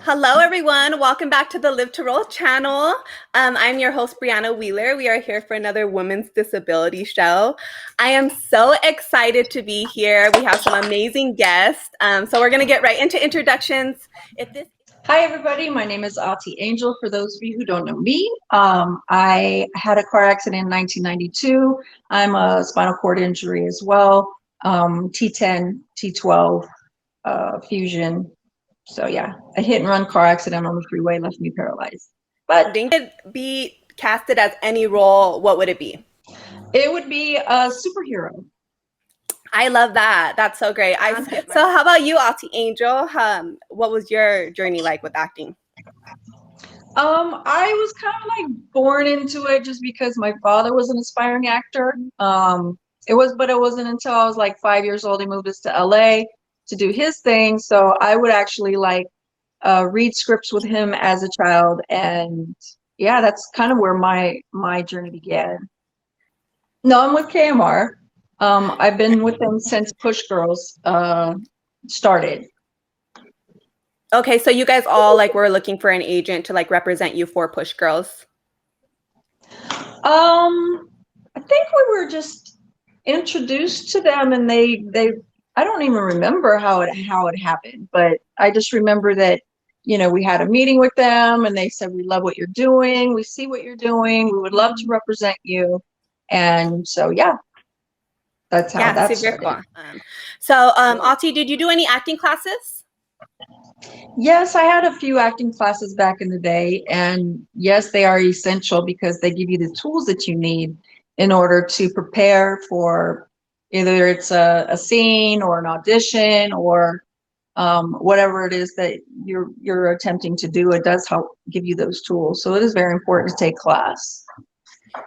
Hello, everyone. Welcome back to the Live to Roll channel. I'm your host, Brianna Wheeler. We are here for another women's disability show. I am so excited to be here. We have some amazing guests. So we're going to get right into introductions. Hi, everybody. My name is Auti Angel. For those of you who don't know me, I had a car accident in 1992. I'm a spinal cord injury as well, T10, T12 fusion. So yeah, a hit and run car accident on the freeway left me paralyzed. But could be casted as any role, what would it be? It would be a superhero. I love that. That's so great. So how about you, Auti Angel? What was your journey like with acting? I was kind of like born into it just because my father was an aspiring actor. But it wasn't until I was like 5 years old, he moved us to LA to do his thing. So I would actually read scripts with him as a child. And yeah, that's kind of where my journey began. No, I'm with KMR. I've been with them since Push Girls started. Okay, so you guys all were looking for an agent to represent you for Push Girls. I think we were just introduced to them, and they I don't even remember how it happened, but I just remember that we had a meeting with them, and they said, "We love what you're doing. We see what you're doing. We would love to represent you." And so yeah, that's how that started. Cool. So Auti, did you do any acting classes? Yes, I had a few acting classes back in the day, and yes, they are essential because they give you the tools that you need in order to prepare for either it's a scene or an audition or whatever it is that you're attempting to do. It does help give you those tools. So it is very important to take class.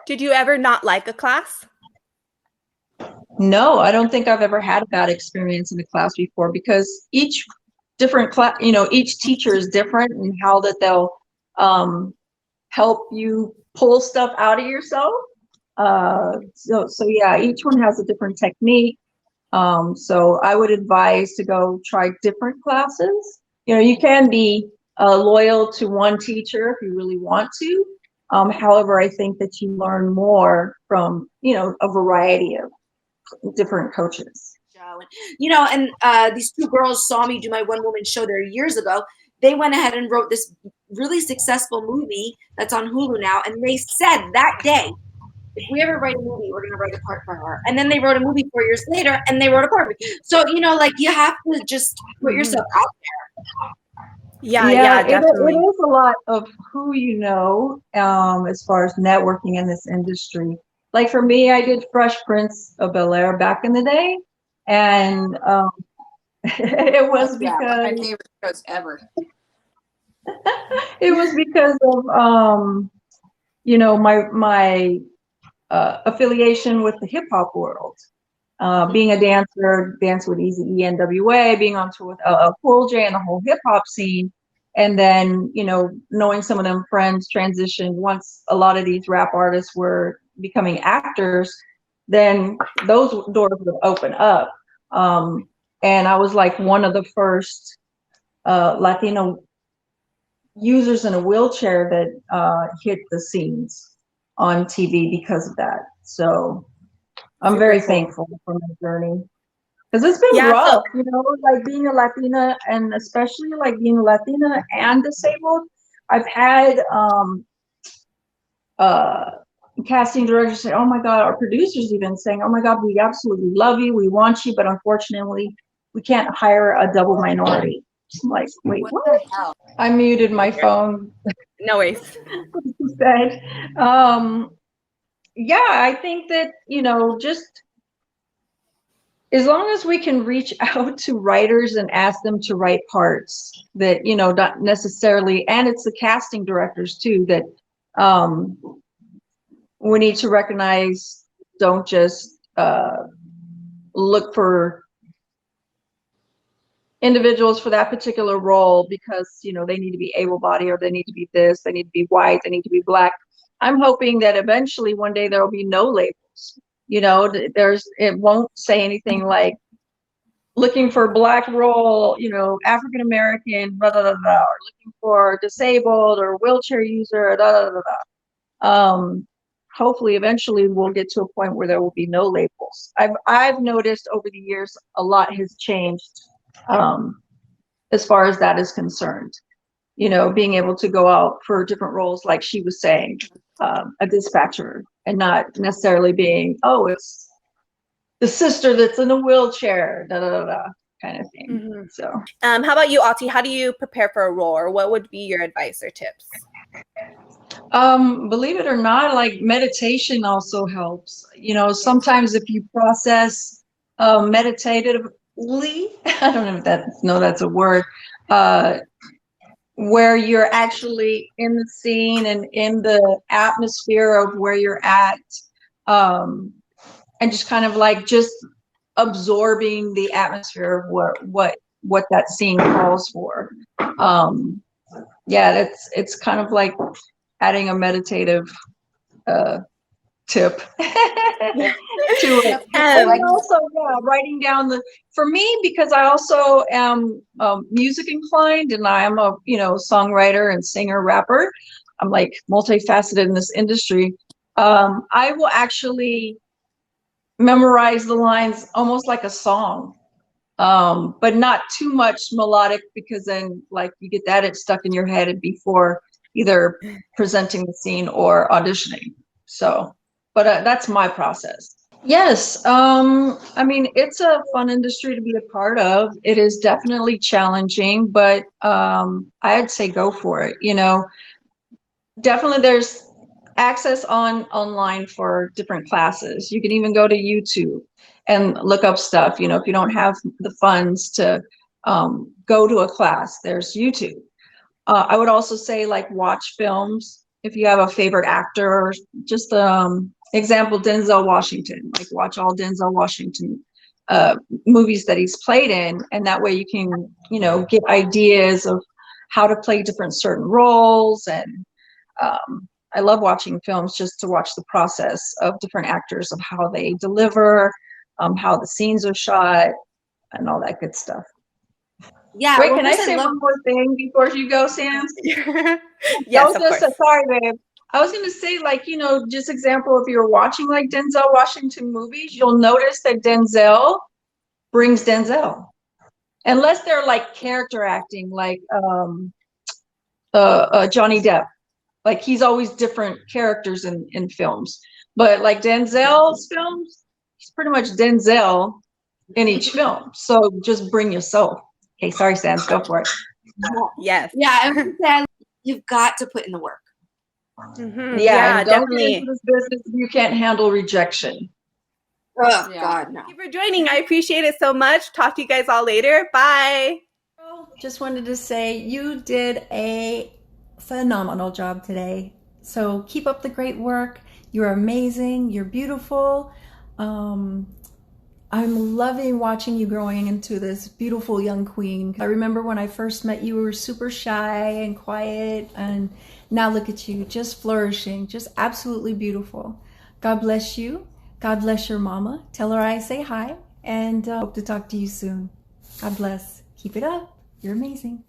Did you ever not like a class? No, I don't think I've ever had a bad experience in a class before, because each different class, each teacher is different in how that they'll help you pull stuff out of yourself. So yeah, each one has a different technique. So I would advise to go try different classes. You can be loyal to one teacher if you really want to. However, I think that you learn more from, a variety of different coaches. And these two girls saw me do my one woman show there years ago. They went ahead and wrote this really successful movie that's on Hulu now, and they said that day, if we ever write a movie, we're going to write a part for her. And then they wrote a movie 4 years later, and they wrote a part for me. So you have to just put yourself out there. Yeah, definitely. It is a lot of who as far as networking in this industry. Like for me, I did Fresh Prince of Bel-Air back in the day, and it was because my favorite shows ever. It was because of my affiliation with the hip hop world. Being a dancer, dance with Eazy-E, NWA, being on tour with LL Cool J and the whole hip hop scene. And then, knowing some of them friends transitioned once a lot of these rap artists were becoming actors, then those doors would open up. And I was like one of the first Latino users in a wheelchair that hit the scenes on TV because of that. So I'm very thankful for my journey, because it's been rough, being a Latina, and especially being a Latina and disabled. I've had casting directors say, "Oh my God," our producers even saying, "Oh my God, we absolutely love you, we want you, but unfortunately, we can't hire a double minority." I'm like, wait, what? The hell? I muted my phone. No worries. Said, yeah, I think that, just as long as we can reach out to writers and ask them to write parts that, not necessarily, and it's the casting directors too, that we need to recognize, don't just look for individuals for that particular role because, they need to be able-bodied, or they need to be this, they need to be white, they need to be Black. I'm hoping that eventually one day there will be no labels. It won't say anything like looking for Black role, you know, African American, blah, blah, blah, blah, or looking for disabled or wheelchair user, blah, blah, blah, blah. Hopefully, eventually, we'll get to a point where there will be no labels. I've noticed over the years a lot has changed as far as that is concerned. You know, being able to go out for different roles, like she was saying, a dispatcher, and not necessarily being, oh, it's the sister that's in a wheelchair, da da da, da kind of thing. Mm-hmm. So, how about you, Auti? How do you prepare for a role, or what would be your advice or tips? believe it or not, like meditation also helps. You know, sometimes if you process meditatively, I don't know if that's a word, where you're actually in the scene and in the atmosphere of where you're at, and just kind of like just absorbing the atmosphere of what that scene calls for. Yeah, it's kind of like adding a meditative tip to it. And also, yeah, writing down for me, because I also am music inclined, and I am a songwriter and singer rapper. I'm like multifaceted in this industry. I will actually memorize the lines almost like a song, but not too much melodic, because then like you get that it's stuck in your head before either presenting the scene or auditioning. So, but that's my process. Yes, I mean, it's a fun industry to be a part of. It is definitely challenging, but I'd say go for it. You know, definitely there's access online for different classes. You can even go to YouTube and look up stuff. You know, if you don't have the funds to go to a class, there's YouTube. I would also say, like, watch films if you have a favorite actor, or just example, Denzel Washington. Like, watch all Denzel Washington movies that he's played in, and that way you can, get ideas of how to play different certain roles. And I love watching films just to watch the process of different actors, of how they deliver, how the scenes are shot, and all that good stuff. Yeah. Wait, can I say one more thing before you go, Sam? Yes, of course. Sorry, babe. I was going to say, like, just example, if you're watching like Denzel Washington movies, you'll notice that Denzel brings Denzel. Unless they're like character acting, like Johnny Depp. Like, he's always different characters in films. But like Denzel's films, he's pretty much Denzel in each film. So just bring yourself. Okay, sorry, Sam, go for it. Yes. Yeah, you've got to put in the work. Mm-hmm. Yeah, don't definitely. get into this business if you can't handle rejection. Oh, God, no. Thank you for joining. I appreciate it so much. Talk to you guys all later. Bye. Just wanted to say you did a phenomenal job today. So keep up the great work. You're amazing. You're beautiful. I'm loving watching you growing into this beautiful young queen. I remember when I first met you, you were super shy and quiet, and now look at you, just flourishing, just absolutely beautiful. God bless you. God bless your mama. Tell her I say hi, and hope to talk to you soon. God bless. Keep it up. You're amazing.